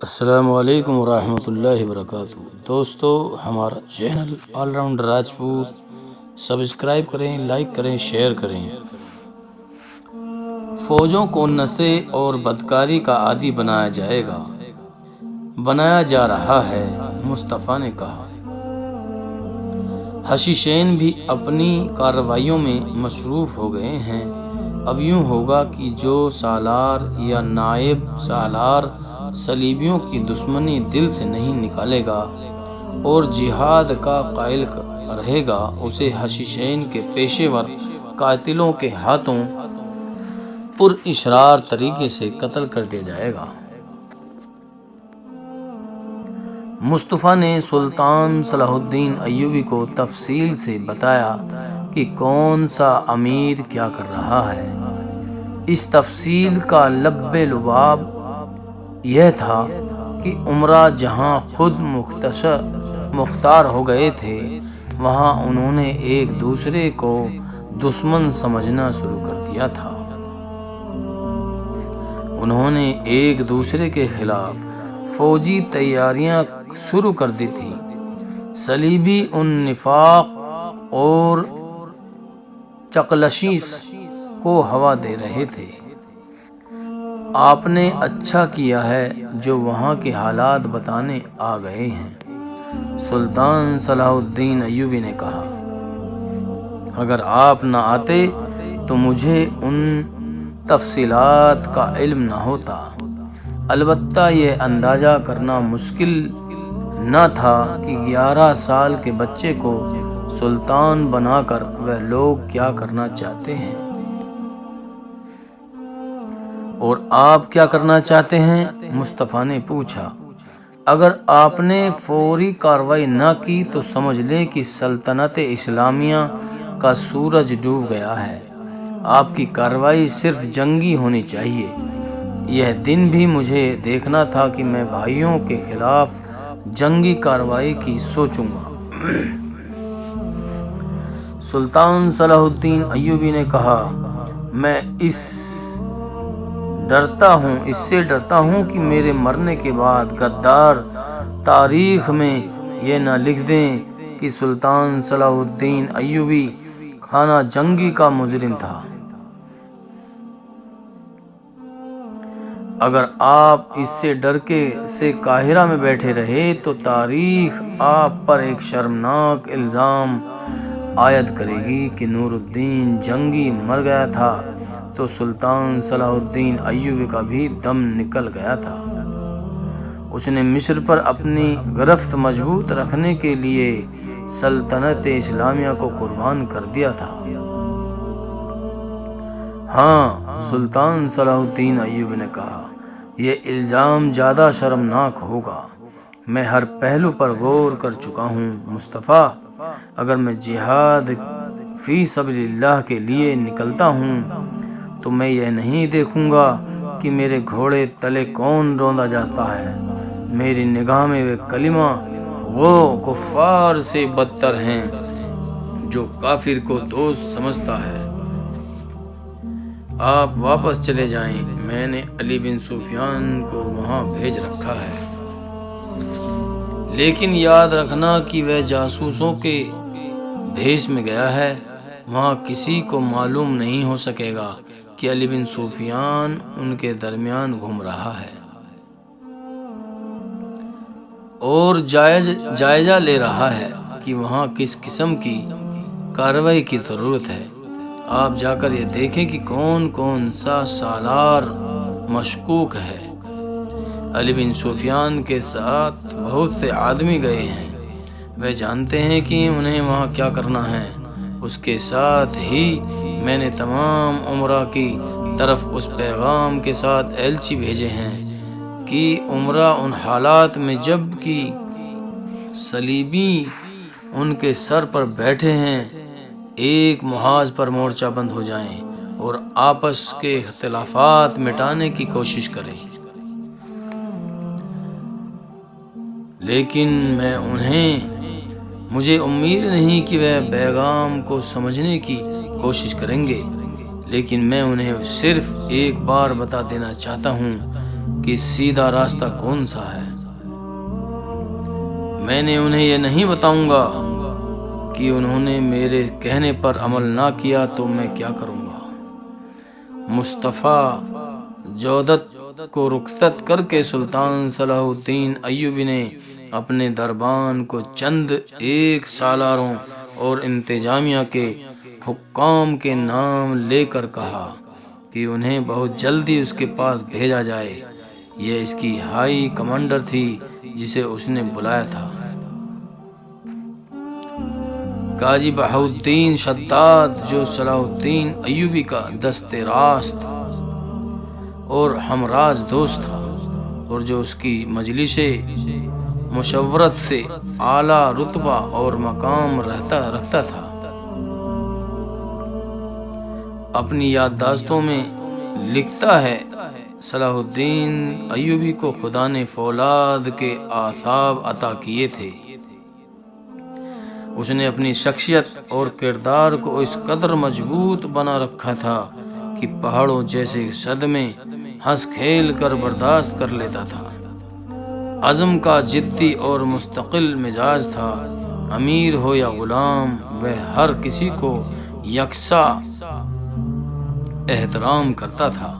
السلام علیکم ورحمۃ اللہ وبرکاتہ۔ دوستو، ہمارا channel all round Rajput subscribe کریں، لائک کریں، شیئر کریں۔ فوجوں کو نشے اور بدکاری کا عادی بنایا جا رہا ہے، مصطفیٰ نے کہا۔ حشیشین بھی اپنی کارروائیوں میں مصروف ہو گئے ہیں۔ اب یوں ہوگا کہ جو سالار یا نائب سالار صلیبیوں کی دشمنی دل سے نہیں نکالے گا اور جہاد کا قائل رہے گا، اسے حشیشین کے پیشے ور قاتلوں کے ہاتھوں پر اشرار طریقے سے قتل کر دیا جائے گا۔ مصطفیٰ نے سلطان صلاح الدین ایوبی کو تفصیل سے بتایا کہ کون سا امیر کیا کر رہا ہے۔ اس تفصیل کا لب لباب یہ تھا کہ امراء جہاں خود مختار ہو گئے تھے، وہاں انہوں نے ایک دوسرے کو دشمن سمجھنا شروع کر دیا تھا۔ انہوں نے ایک دوسرے کے خلاف فوجی تیاریاں شروع کر دی تھی۔ صلیبی ان نفاق اور چکلشی کو ہوا دے رہے تھے۔ آپ نے اچھا کیا ہے جو وہاں کے حالات بتانے آ گئے ہیں، سلطان صلاح الدین ایوبی نے کہا۔ اگر آپ نہ آتے تو مجھے ان تفصیلات کا علم نہ ہوتا۔ البتہ یہ اندازہ کرنا مشکل نہ تھا کہ 11 سال کے بچے کو سلطان بنا کر وہ لوگ کیا کرنا چاہتے ہیں۔ اور آپ کیا کرنا چاہتے ہیں؟ مصطفیٰ نے پوچھا۔ اگر آپ نے فوری کارروائی نہ کی تو سمجھ لیں کہ سلطنت اسلامیہ کا سورج ڈوب گیا ہے۔ آپ کی کارروائی صرف جنگی ہونی چاہیے۔ یہ دن بھی مجھے دیکھنا تھا کہ میں بھائیوں کے خلاف جنگی کارروائی کی سوچوں گا۔ سلطان صلاح الدین ایوبی نے کہا، میں اس سے ڈرتا ہوں کہ میرے مرنے کے بعد غدار تاریخ میں یہ نہ لکھ دیں کہ سلطان صلاح الدین ایوبی خانہ جنگی کا مجرم تھا۔ اگر آپ اس سے ڈر کے سے قاہرہ میں بیٹھے رہے تو تاریخ آپ پر ایک شرمناک الزام عائد کرے گی کہ نور الدین جنگی مر گیا تھا تو سلطان صلاح الدین ایوبی کا بھی دم نکل گیا تھا۔ اس نے مصر پر اپنی گرفت مضبوط رکھنے کے لیے سلطنت اسلامیہ کو قربان کر دیا تھا۔ ہاں، سلطان صلاح الدین ایوبی نے کہا، یہ الزام زیادہ شرمناک ہوگا۔ میں ہر پہلو پر غور کر چکا ہوں مصطفیٰ۔ اگر میں جہاد فی سبیل اللہ کے لیے نکلتا ہوں تو میں یہ نہیں دیکھوں گا کہ میرے گھوڑے تلے کون روندا جاتا ہے۔ میری نگاہ میں وہ کلمہ وہ کفار سے بدتر ہیں جو کافر کو دوست سمجھتا ہے۔ آپ واپس چلے جائیں، میں نے علی بن سفیان کو وہاں بھیج رکھا ہے۔ لیکن یاد رکھنا کہ وہ جاسوسوں کے بھیس میں گیا ہے۔ وہاں کسی کو معلوم نہیں ہو سکے گا کہ علی بن سفیان ان کے درمیان گھوم رہا ہے اور جائزہ لے رہا ہے کہ وہاں کس قسم کی کارروائی کی ضرورت ہے۔ آپ جا کر یہ دیکھیں کہ کون کون سا سالار مشکوک ہے۔ علی بن سفیان کے ساتھ بہت سے آدمی گئے ہیں، وہ جانتے ہیں کہ انہیں وہاں کیا کرنا ہے۔ اس کے ساتھ ہی میں نے تمام امراء کی طرف اس پیغام کے ساتھ ایلچی بھیجے ہیں کہ امراء ان حالات میں جب کہ صلیبی ان کے سر پر بیٹھے ہیں ایک محاذ پر مورچہ بند ہو جائیں اور آپس کے اختلافات مٹانے کی کوشش کریں۔ لیکن مجھے امید نہیں کہ وہ پیغام کو سمجھنے کی کوشش کریں گے، لیکن میں انہیں صرف ایک بار بتا دینا چاہتا ہوں کہ سیدھا راستہ کون سا ہے۔ میں نے انہیں یہ نہیں بتاؤں گا کہ انہوں نے میرے کہنے پر عمل نہ کیا تو میں کیا کروں گا۔ مصطفیٰ جودت کو رخصت کر کے سلطان صلاح الدین ایوبی نے اپنے دربان کو چند ایک سالاروں اور انتظامیہ کے حکام کے نام لے کر کہا کہ انہیں بہت جلدی اس کے پاس بھیجا جائے۔ یہ اس کی ہائی کمانڈر تھی جسے اس نے بلایا تھا۔ قاضی بہاؤالدین شداد جو صلاح الدین ایوبی کا دست راست اور ہمراز دوست تھا اور جو اس کی مجلس مشورت سے اعلیٰ رتبہ اور مقام رکھتا تھا، اپنی یادداشتوں میں لکھتا ہے صلاح الدین ایوبی کو خدا نے فولاد کے اعصاب عطا کیے تھے۔ اس نے اپنی شخصیت اور کردار کو اس قدر مضبوط بنا رکھا تھا کہ پہاڑوں جیسے صدمے ہنس کھیل کر برداشت کر لیتا تھا۔ عزم کا جدی اور مستقل مزاج تھا۔ امیر ہو یا غلام، وہ ہر کسی کو یکساں احترام کرتا تھا۔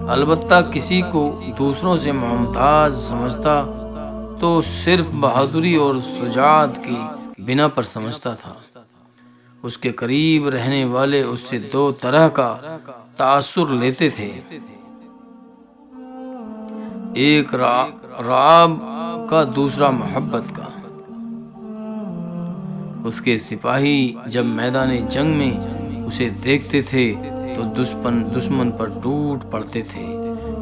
البتہ کسی کو دوسروں سے ممتاز سمجھتا تو صرف بہادری اور شجاعت کی بنا پر سمجھتا تھا۔ اس کے قریب رہنے والے اس سے دو طرح کا تاثر لیتے تھے، ایک رعب کا، دوسرا محبت کا۔ اس کے سپاہی جب میدان جنگ میں اسے دیکھتے تھے تو دشمن پر ٹوٹ پڑتے تھے۔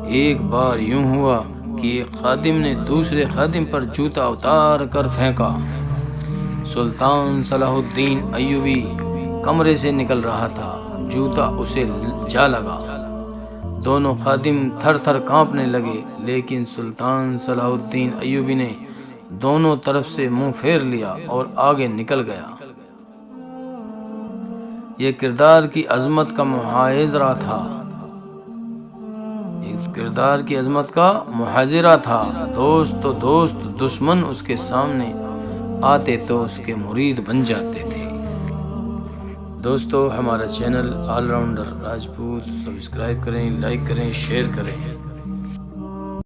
ایک بار یوں ہوا کہ ایک خادم نے دوسرے خادم پر جوتا اتار کر پھینکا۔ سلطان صلاح الدین ایوبی کمرے سے نکل رہا تھا، جوتا اسے جا لگا۔ دونوں خادم تھر تھر کانپنے لگے، لیکن سلطان صلاح الدین ایوبی نے دونوں طرف سے منہ پھیر لیا اور آگے نکل گیا۔ یہ کردار کی عظمت کا محاذرہ تھا۔ دوست تو دوست، دشمن اس کے سامنے آتے تو اس کے مرید بن جاتے تھے۔ دوستو، ہمارا channel all rounder Rajput subscribe کریں، لائک کریں، شیئر کریں۔